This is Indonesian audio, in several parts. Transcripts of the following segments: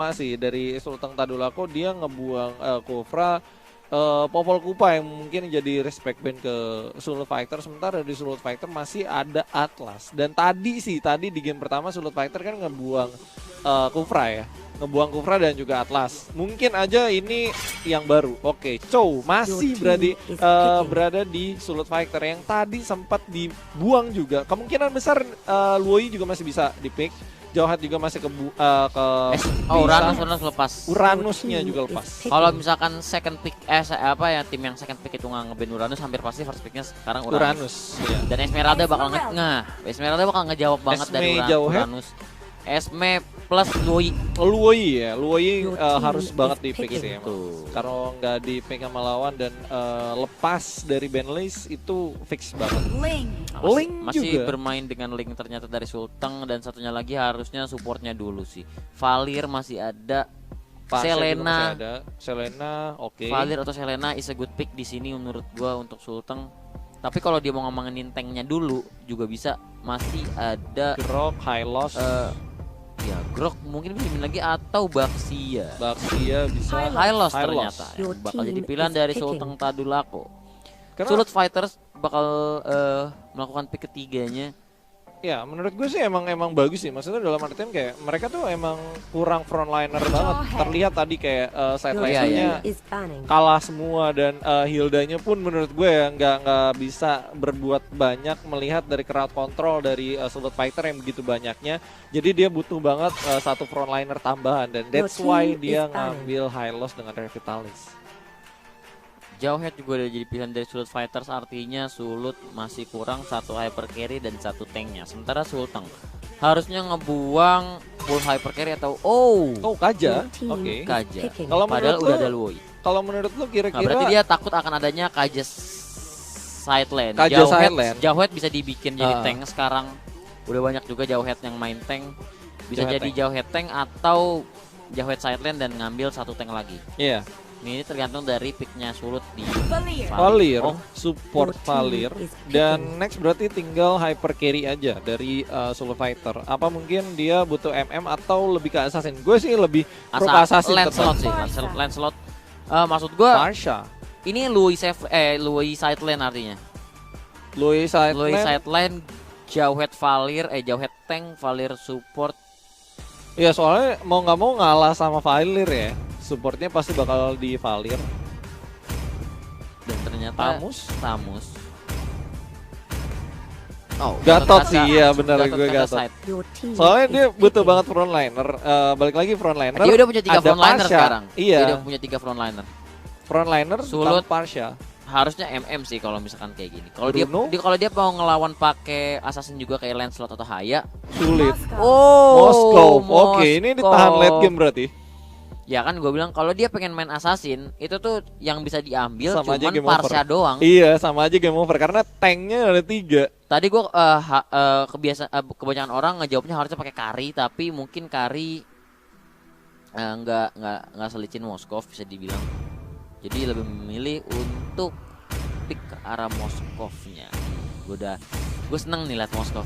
masih dari Sultan Tadulako dia ngebuang Kufra, Popol Kupa yang mungkin jadi respect band ke Sulut Fighter. Sementara di Sulut Fighter masih ada Atlas. Dan tadi di game pertama Sulut Fighter kan ngebuang Kufra ya, ngebuang Kufra dan juga Atlas. Mungkin aja ini yang baru. Oke, Chow masih berada di Sulut Fighter yang tadi sempat dibuang juga. Kemungkinan besar Luoyi juga masih bisa di-pick. Jauhat juga masih ke Uranus lepas. Uranusnya juga lepas. Kalau misalkan second pick tim yang second pick itu nggak nge-ban Uranus, hampir pasti first picknya sekarang Uranus. Iya. Dan Esmeralda bakal Esmeralda bakal ngejawab banget dari Uranus. Esme plus Luoyi harus banget di pick sih emang. Kalau nggak di pick sama lawan dan lepas dari ban list itu fix banget. Link masih juga bermain dengan Link ternyata dari Sulteng, dan satunya lagi harusnya supportnya dulu sih. Valir masih ada. Selena, oke. Valir atau Selena is a good pick di sini menurut gua untuk Sulteng. Tapi kalau dia mau ngomongin tanknya dulu juga bisa, masih ada Grok, Hylos. Ya Grok mungkin bisa lagi, atau Baxia bisa. Hylos ternyata bakal jadi pilihan dari Sulteng Tadulako. Sulut Fighters bakal melakukan pick ketiganya. Ya menurut gue sih emang bagus sih. Maksudnya dalam artian kayak mereka tuh emang kurang frontliner banget. Terlihat tadi kayak side lanernya kalah semua, dan Hildanya pun menurut gue ya nggak bisa berbuat banyak melihat dari crowd control dari Sulut Fighter yang begitu banyaknya. Jadi dia butuh banget satu frontliner tambahan, dan that's why dia ngambil Hylos dengan Revitalis. Jauhead juga udah jadi pilihan dari Sulut Fighters, artinya Sulut masih kurang satu hyper carry dan satu tanknya. Sementara Sulteng harusnya ngebuang full hyper carry atau Kaja. Oke. Kaja. Kalau padahal udah ada Luoyi. Kalau menurut lu kira-kira berarti dia takut akan adanya Kaja side lane. Jauhead bisa dibikin jadi tank sekarang. Udah banyak juga Jauhead yang main tank. Bisa jadi Jauhead tank atau Jauhead side lane dan ngambil satu tank lagi. Iya. Ini tergantung dari picknya Sulut di Valir, support Valir, dan next berarti tinggal hyper carry aja dari Sulut Fighter. Apa mungkin dia butuh atau lebih ke assassin? Gue sih lebih pro ke assassin. Lancelot. Maksud gue Marsha. Ini Luoyi side lane artinya. Luoyi side lane, Jauhead Valir, Jauhead tank, Valir support. Iya, soalnya mau nggak mau ngalah sama Valir ya. Supportnya pasti bakal di Valir. Dan ternyata Tamus. Gatot sih, iya benar gue Gatot. Soalnya dia butuh banget frontliner. Balik lagi frontliner. Dia udah punya 3 frontliner sekarang. Iya. Dia udah punya 3 frontliner. Frontliner Sulut, Parsha. Harusnya sih kalau misalkan kayak gini. Kalau dia mau ngelawan pakai assassin juga kayak Lancelot atau Haya, sulit. Moskow. Oke, ini ditahan late game berarti. Ya kan gue bilang kalau dia pengen main assassin itu tuh yang bisa diambil sama cuman Parsha doang. Iya, sama aja game over karena tanknya ada 3. Tadi gue kebanyakan orang ngejawabnya harusnya pakai Kari, tapi mungkin Kari nggak selicin Moskov bisa dibilang. Jadi lebih memilih untuk pick ke arah Moskovnya. Gue seneng nih liat Moskov.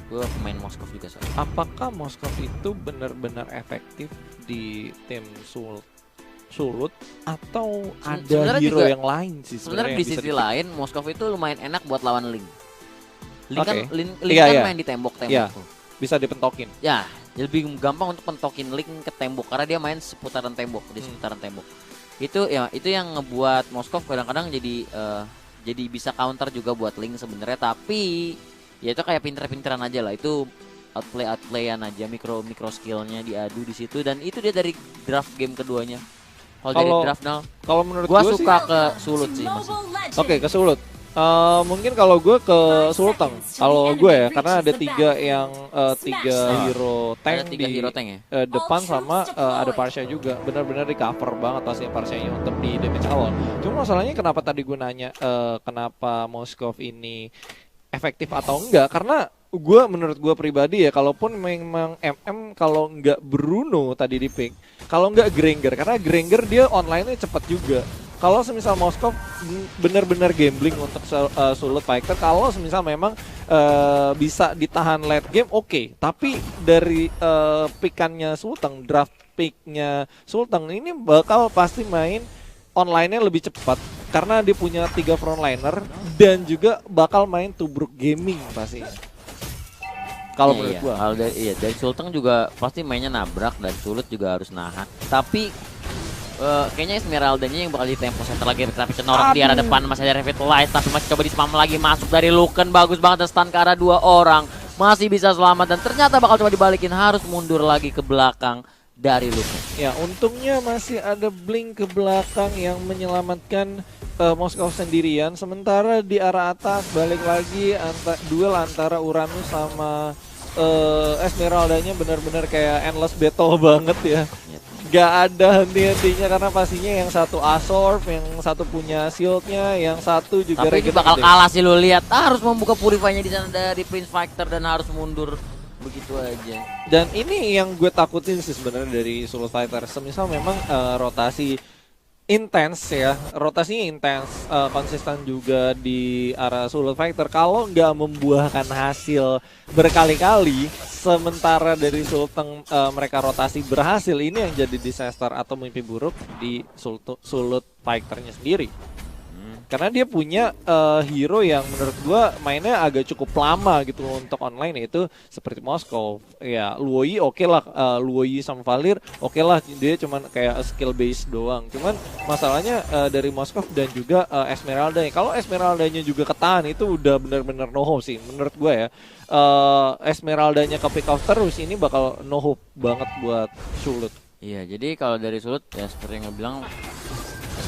Gue pemain Moskov juga soalnya. Apakah Moskov itu benar-benar efektif di tim Sulut atau ada hero yang lain sih sebenarnya? Di sisi lain Moskov itu lumayan enak buat lawan Link. Link kan main di tembok-tembok. Iya, bisa dipentokin. Ya, lebih gampang untuk pentokin Link ke tembok karena dia main seputaran tembok, di seputaran tembok. Itu yang ngebuat Moskov kadang-kadang jadi bisa counter juga buat Link sebenarnya, tapi ya itu kayak pinter-pinteran aja lah, itu outplayan aja, mikro skillnya diadu di situ, dan itu dia dari draft game keduanya. Dari draft kalau menurut gue suka ke Sulut sih masih. Oke, ke Sulut. Mungkin kalau gue ke Sulteng, kalau gue ya, karena ada 3 hero tank di depan sama ada Parsha juga, benar-benar di cover banget pastinya Parshanya untuk di damage awal. Cuma masalahnya kenapa tadi gue nanya kenapa Moskov ini efektif atau enggak, karena menurut gue pribadi ya, kalaupun memang kalau enggak Bruno tadi di pick, kalau enggak Granger, karena Granger dia online-nya cepat juga. kalau semisal Moskov benar-benar gambling untuk Sulut Fighter, kalau semisal memang bisa ditahan late game, oke. Tapi dari pikannya Sulteng, draft picknya Sulteng ini bakal pasti main online-nya lebih cepat karena dia punya 3 frontliner dan juga bakal main tubruk gaming pasti. Kalau menurut gua. Kalau dari Sulteng juga pasti mainnya nabrak dan Sulut juga harus nahan. Tapi kayaknya Esmeralda-nya yang bakal di tempo center lagi, tapi Cenorang di arah depan masih ada Revitalize, tapi masih coba di-spam lagi, masuk dari Luken, bagus banget dan stun ke arah 2 orang. Masih bisa selamat dan ternyata bakal coba dibalikin, harus mundur lagi ke belakang dari Luken. Ya, untungnya masih ada Blink ke belakang yang menyelamatkan Moskov sendirian. Sementara di arah atas balik lagi duel antara Uranus sama Esmeralda-nya benar-benar kayak endless battle banget ya. Gak ada henti-hentinya karena pastinya yang satu Absorb, yang satu punya shieldnya, yang satu juga. Tapi ini bakal kalah sih, lo lihat harus membuka Purify-nya di sana dari Prince Fighter dan harus mundur begitu aja. Dan ini yang gue takutin sih sebenarnya dari Sulut Fighter. Semisal memang rotasi intens ya, rotasinya intens, konsisten juga di arah Sulut Fighter. Kalau nggak membuahkan hasil berkali-kali, sementara dari Sulteng mereka rotasi berhasil, ini yang jadi disaster atau mimpi buruk di Sulut Fighternya sendiri. Karena dia punya hero yang menurut gua mainnya agak cukup lama gitu untuk online, yaitu seperti Moskov. Ya, Luoyi oke lah, Luoyi sama Valir oke lah, dia cuman kayak skill base doang. Cuman masalahnya dari Moskov dan juga Esmeralda. Kalau Esmeraldanya juga ketahan, itu udah bener-bener no hope sih menurut gua ya. Esmeraldanya ke pick off terus, ini bakal no hope banget buat Sulut. Iya, jadi kalau dari Sulut ya seperti yang gue bilang,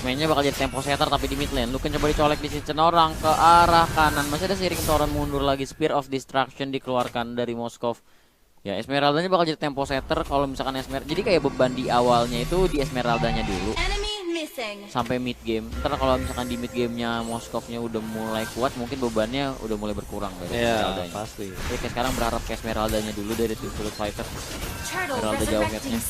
mainnya bakal jadi tempo setter tapi di mid lane. Luken coba dicolek di sisi orang ke arah kanan. Masih ada Searing Torrent mundur lagi. Spear of Destruction dikeluarkan dari Moskov. Ya, Esmeraldanya bakal jadi tempo setter kalau misalkan jadi kayak beban di awalnya itu di Esmeraldanya dulu sampai mid game. Ntar kalau misalkan di mid gamenya Moskovnya udah mulai kuat, mungkin bebannya udah mulai berkurang dari Esmeraldanya. Pasti. Jadi kayak sekarang berharap ke Esmeraldanya dulu dari tim Sulut Fighter. Esmeralda jauh headnya.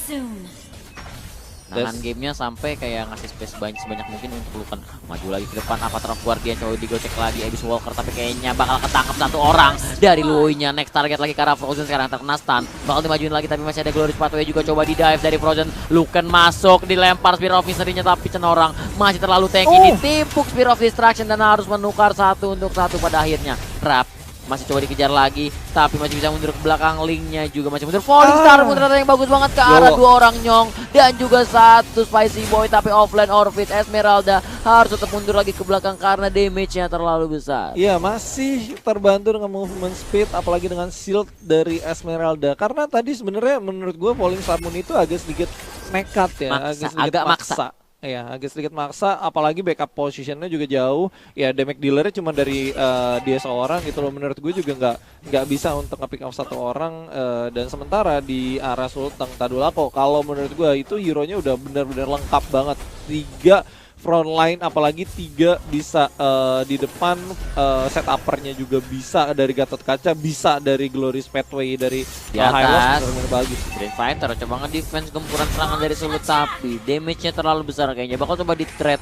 Nahan gamenya sampai kayak ngasih space sebanyak mungkin untuk Luken. Maju lagi ke depan, Avatar of Guardian coba digocek lagi Abyss Walker, tapi kayaknya bakal ketangkep satu orang dari Luoyi-nya. Next target lagi ke arah Frozen, sekarang terkena stun. Bakal dimajuin lagi tapi masih ada Glorious Pathway juga coba di dive dari Frozen. Luken masuk, dilempar Spear of Misery-nya tapi Cenorang masih terlalu tanky, ditimpuk Spear of Destruction dan harus menukar 1 untuk 1 pada akhirnya. Rap masih coba dikejar lagi, tapi masih bisa mundur ke belakang. Linknya juga masih mundur. Falling Star ternyata yang bagus banget ke arah 2 orang Nyong dan juga 1 Spicy Boy, tapi offline Orphid. Esmeralda harus tetap mundur lagi ke belakang karena damage-nya terlalu besar. Iya, masih terbantu dengan movement speed, apalagi dengan shield dari Esmeralda. Karena tadi sebenarnya menurut gue Falling Star Moon itu agak sedikit nekat ya, agak maksa. Ya, agak sedikit maksa, apalagi backup positionnya juga jauh. Ya, damage dealernya cuma dari dia seorang gitu loh. Menurut gue juga nggak bisa untuk nge-pick up 1 orang. Dan sementara di arah Sulteng Tadulako, kalau menurut gue itu hero-nya udah benar-benar lengkap banget. 3 front line, apalagi 3 bisa di depan, setupernya juga bisa dari Gatot Kaca, bisa dari Glorious Pathway dari di atas. Benar-benar bagus. Green Fighter coba nge-defense gempuran serangan dari Sulut, tapi damage-nya terlalu besar kayaknya. Bakal coba di-trade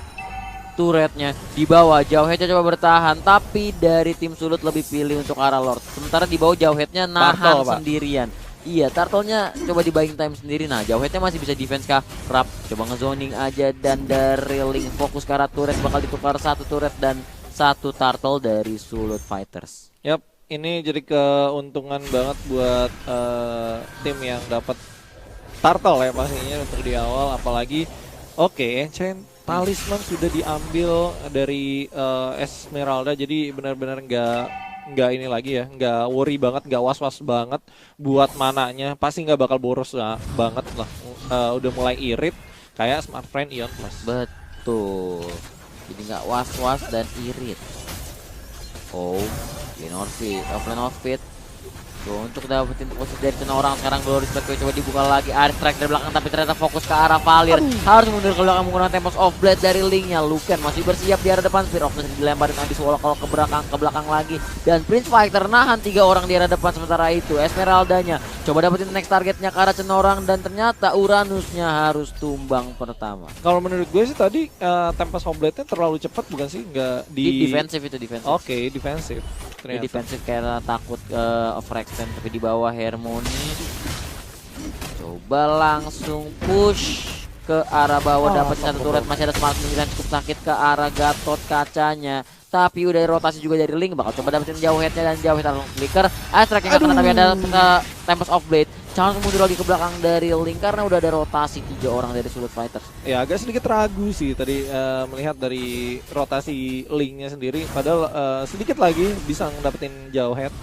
turretnya di bawah. Jauhheadnya coba bertahan, tapi dari tim Sulut lebih pilih untuk arah Lord. Sementara di bawah Jauhheadnya nahan sendirian. Iya, Turtle-nya coba di buying time sendiri. Nah, Jauhheadnya masih bisa defense kah? Rap coba ngezoning aja, dan dari Link fokus ke arah turret, bakal ditukar 1 turret dan 1 Turtle dari Sulut Fighters. Yap, ini jadi keuntungan banget buat tim yang dapat Turtle ya pastinya untuk di awal. Apalagi Enchant Talisman sudah diambil dari Esmeralda, jadi benar-benar nggak ini lagi ya, nggak worry banget, nggak was-was banget buat mananya, pasti nggak bakal boros banget lah. Udah mulai irit kayak Smart Friend Ion Plus. Betul, jadi nggak was-was dan irit. Offline Orphid Tuh, untuk dapetin posisi dari orang sekarang Glory Spike coba dibuka lagi. Aris strike dari belakang tapi ternyata fokus ke arah Valir. Harus mundur ke belakang menggunakan Tempest of Blade dari Linknya. Luken masih bersiap di arah depan. Spear of Blade dilemparin habis kalau ke belakang lagi. Dan Prince Fighter nahan 3 orang di arah depan. Sementara itu Esmeraldanya coba dapetin next targetnya ke arah Cenorang. Dan ternyata Uranusnya harus tumbang pertama. Kalau menurut gue sih tadi Tempest of Blade-nya terlalu cepat bukan sih? Nggak Di defensif itu defensif. Oke, defensif. Di defensif karena takut overextend tapi di bawah Harmony coba langsung push ke arah bawah dapat satu turret, masih ada Smart Minion yang cukup sakit ke arah Gatot kacanya. Tapi udah rotasi juga dari Link, bakal coba dapetin jauh headnya dan jauh head langsung flicker. Strike yang kena tapi ada Tempest of Blade. Jangan mundur lagi ke belakang dari Link karena udah ada rotasi 3 orang dari Sulut Fighters. Ya agak sedikit ragu sih tadi melihat dari rotasi Linknya sendiri. Padahal sedikit lagi bisa dapetin jauh head.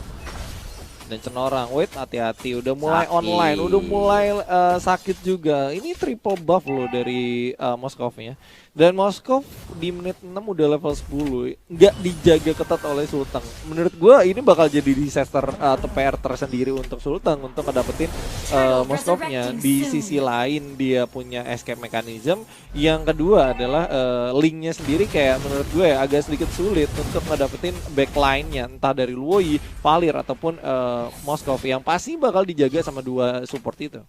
Dan Cenorang, wait hati-hati udah mulai Sakit. online, udah mulai sakit juga. Ini triple buff loh dari Moskovnya. Dan Moskov di menit 6 udah level 10, nggak dijaga ketat oleh Sultang. Menurut gua ini bakal jadi disaster atau PR tersendiri untuk Sultang untuk ngedapetin Moskovnya. Di sisi lain dia punya escape mechanism. Yang kedua adalah Linknya sendiri kayak menurut gue agak sedikit sulit untuk ngedapetin backline-nya entah dari Luoyi, Valir ataupun Moskov yang pasti bakal dijaga sama 2 support itu.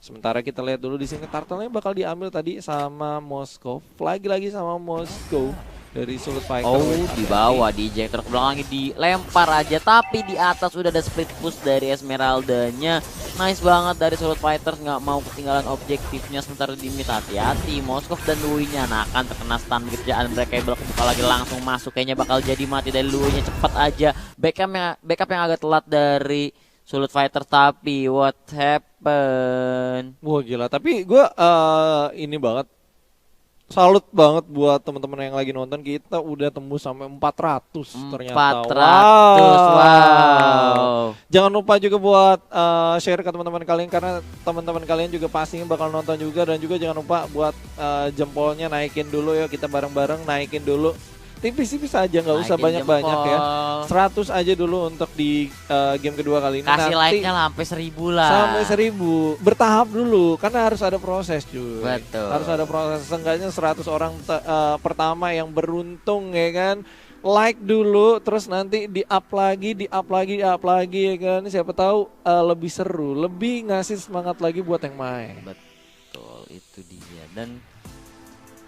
Sementara kita lihat dulu di sini turtle-nya bakal diambil tadi sama Moskov, lagi-lagi sama Moskov dari Sulut Fighter. Oh, di bawah di ejector ke belakang lagi dilempar aja, tapi di atas udah ada split push dari Esmeraldanya. Nice banget dari Sulut Fighters, nggak mau ketinggalan objektifnya. Sementara di mid hati-hati Moskov dan Luinya akan terkena stun kerjaan Breakable kebuka lagi langsung masuk, kayaknya bakal jadi mati dari Luinya. Cepet aja backup yang agak telat dari Sulut Fighter, tapi what happened? Wah gila, tapi gue ini banget salut banget buat teman-teman yang lagi nonton. Kita udah tembus sampai 400 ternyata. 400, wow. Jangan lupa juga buat share ke teman-teman kalian karena teman-teman kalian juga pastinya bakal nonton juga. Dan juga jangan lupa buat jempolnya naikin dulu ya, kita bareng-bareng naikin dulu. Tipis-tipis aja, nggak usah banyak-banyak ya. 100 aja dulu untuk di game kedua kali ini. Kasih nanti like-nya lah sampai 1000 lah. sampai 1000. Bertahap dulu karena harus ada proses cuy. Betul. Harus ada proses. Seenggaknya 100 orang pertama yang beruntung ya kan. Like dulu, terus nanti di-up lagi ya kan. Siapa tahu lebih seru, lebih ngasih semangat lagi buat yang main. Betul, itu dia. Dan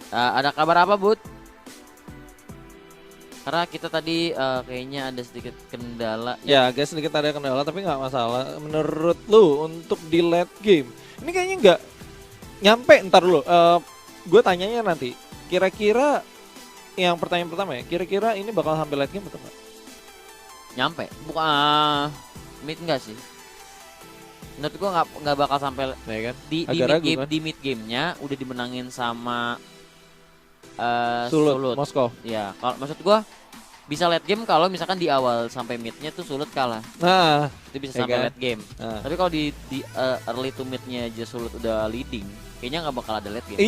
ada kabar apa, Bud? Karena kita tadi kayaknya ada sedikit kendala. Ya agak sedikit ada kendala tapi nggak masalah. Menurut lu untuk di late game ini kayaknya nggak nyampe. Ntar dulu gue tanyanya nanti. Kira-kira yang pertanyaan pertama ya, kira-kira ini bakal sampai late game atau enggak? Nyampe? Bukan mid enggak sih? Menurut gua nggak bakal sampai Ya kan? di Agak mid ragu, game, kan? di mid gamenya udah dimenangin sama Sulut, Moskov. Ya, kalau maksud gua bisa late game kalau misalkan di awal sampai midnya tuh Sulut kalah. Nah, Itu bisa ya sampai kan? late game. Nah. Tapi kalau di early to midnya aja Sulut udah leading, kayaknya nggak bakal ada late game.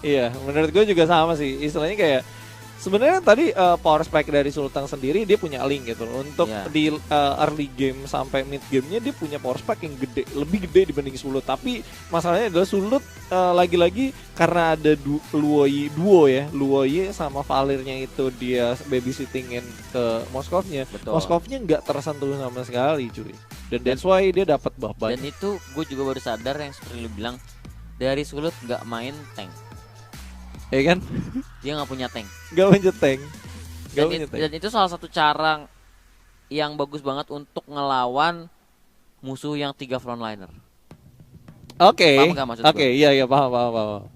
Iya, menurut gue juga sama sih. Istilahnya kayak sebenarnya tadi power spike dari Sultan sendiri dia punya link gitu loh. Untuk Iya. di early game sampai mid gamenya dia punya power spike yang gede, lebih gede dibanding Sulut. Tapi masalahnya adalah Sulut lagi-lagi karena ada Luoyi sama Valirnya itu dia babysittingin ke Moskovnya. Betul. Moskovnya nggak tersentuh sama sekali cuy. Dan that's why dia dapat buff Dan banyak. itu gue juga baru sadar yang seperti lu bilang, dari Sulut nggak main tank, Ya kan? dia nggak punya tank. Gak punya tank. Dan itu salah satu cara yang bagus banget untuk ngelawan musuh yang 3 frontliner. Oke. Paham nggak maksud gua? Oke, iya paham.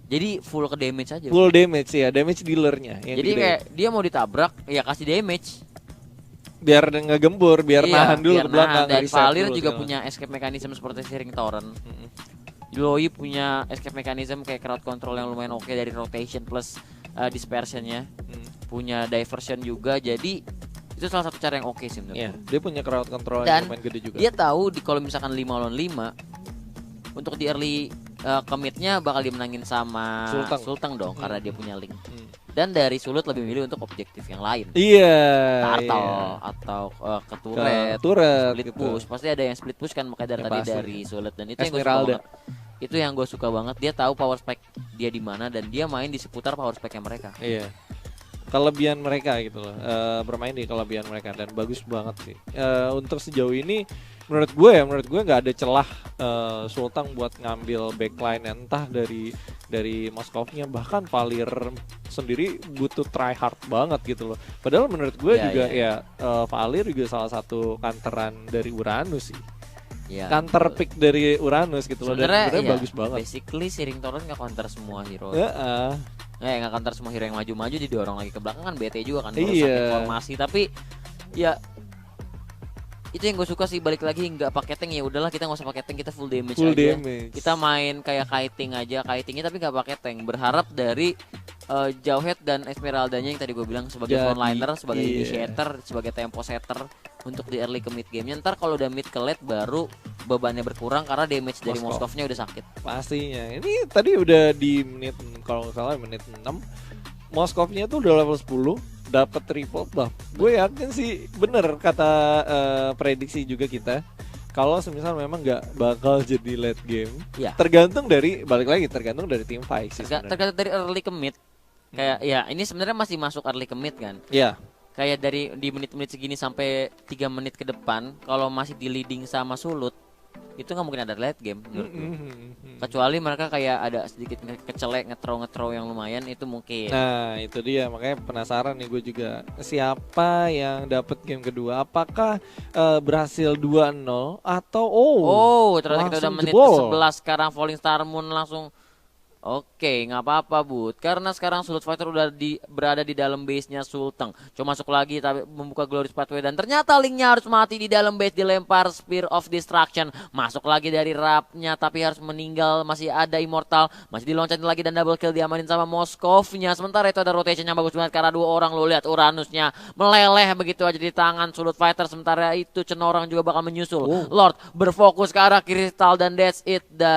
Jadi full ke damage aja. Full damage ya, damage dealernya yang Jadi gede. kayak dia mau ditabrak, ya kasih damage. Biar nggak gembur, biar Iya, nahan dulu biar ke belakang. nahan. Dan reset Valir dulu juga segala. punya escape mechanism seperti Searing Torrent. Mm-mm. Luoyi punya escape mechanism kayak crowd control yang lumayan oke dari rotation plus dispersionnya. Punya diversion juga, jadi itu salah satu cara yang oke sih menurut Iya, gue. dia punya crowd control Dan yang lumayan gede juga. Dia tahu kalau misalkan 5 lawan 5 untuk di early Commitnya bakal dimenangin sama Sultang. Sultang dong karena dia Hmm. punya link. Hmm. Dan dari Sulut lebih milih untuk objektif yang lain. Iya. Turtle iya. atau ke Ke turret, turret split gitu. push. Pasti ada yang split push kan, makanya dari Ya, tadi pasti. dari Sulut, dan itu yang gue suka Esmeralda. banget. Itu yang gue suka banget, dia tahu power spec dia di mana dan dia main di seputar power specnya mereka. Iya. Kelebihan mereka gitu loh, bermain di kelebihan mereka dan bagus banget sih. Untuk sejauh ini menurut gue nggak ada celah Sultang buat ngambil backline entah dari Moskovnya, bahkan Valir sendiri butuh try hard banget gitu loh. Padahal menurut gue Ya, juga ya. Valir juga salah satu counteran dari Uranus sih. Ya, Counter betul. pick dari Uranus gitu loh, dan Sebenarnya sebenarnya iya, bagus banget. basically si Ring Torrent nggak counter semua hero. Heeh. Nggak counter semua hero yang maju-maju, didorong lagi ke belakang kan BT juga kan, Iya. merusak informasi. Tapi ya itu yang gue suka sih, balik lagi nggak pakai tank, ya udahlah kita nggak usah pakai tank, kita full damage Full aja. damage. Kita main kayak kiting aja, kitingnya tapi nggak pakai tank. Berharap dari Jauhead dan Esmeraldanya yang tadi gue bilang sebagai Jadi, frontliner, sebagai iya. initiator, sebagai tempo setter untuk di early ke mid game-nya. Ntar kalau udah mid ke late baru bebannya berkurang karena damage dari Moskov. Moskovnya udah sakit. Pastinya. Ini tadi udah di menit, kalau nggak salah menit 6, Moskovnya tuh udah level 10, dapat triple buff. Gue yakin sih bener kata prediksi juga kita. Kalau semisal memang nggak bakal jadi late game, Ya. tergantung dari, balik lagi tergantung dari tim fight sih sebenarnya. Tergantung dari early ke mid. Kayak ya ini sebenarnya masih masuk early ke mid kan. Iya. Kayak dari di menit-menit segini sampai 3 menit ke depan, kalau masih di leading sama Sulut, itu nggak mungkin ada late game menurut gue. Kecuali mereka kayak ada sedikit kecelek, nge-throw yang lumayan, itu mungkin. Nah itu dia, makanya penasaran nih gue juga, siapa yang dapat game kedua, apakah berhasil 2-0 atau Ternyata kita udah langsung menit jebol. ke-11 sekarang. Falling Star Moon langsung. Oke, nggak apa-apa Bud, karena sekarang Sulut Fighter udah berada di dalam base-nya Sultang. Coba masuk lagi tapi membuka Glorious Pathway, dan ternyata linknya harus mati di dalam base, dilempar Spear of Destruction. Masuk lagi dari rapnya tapi harus meninggal, masih ada Immortal, masih diloncatin lagi dan double kill diamanin sama Moskovnya. Sementara itu ada rotationnya bagus banget karena 2 orang, lo lihat Uranusnya meleleh begitu aja di tangan Sulut Fighter. Sementara itu Cenorang juga bakal menyusul. Lord berfokus ke arah kristal dan that's it dari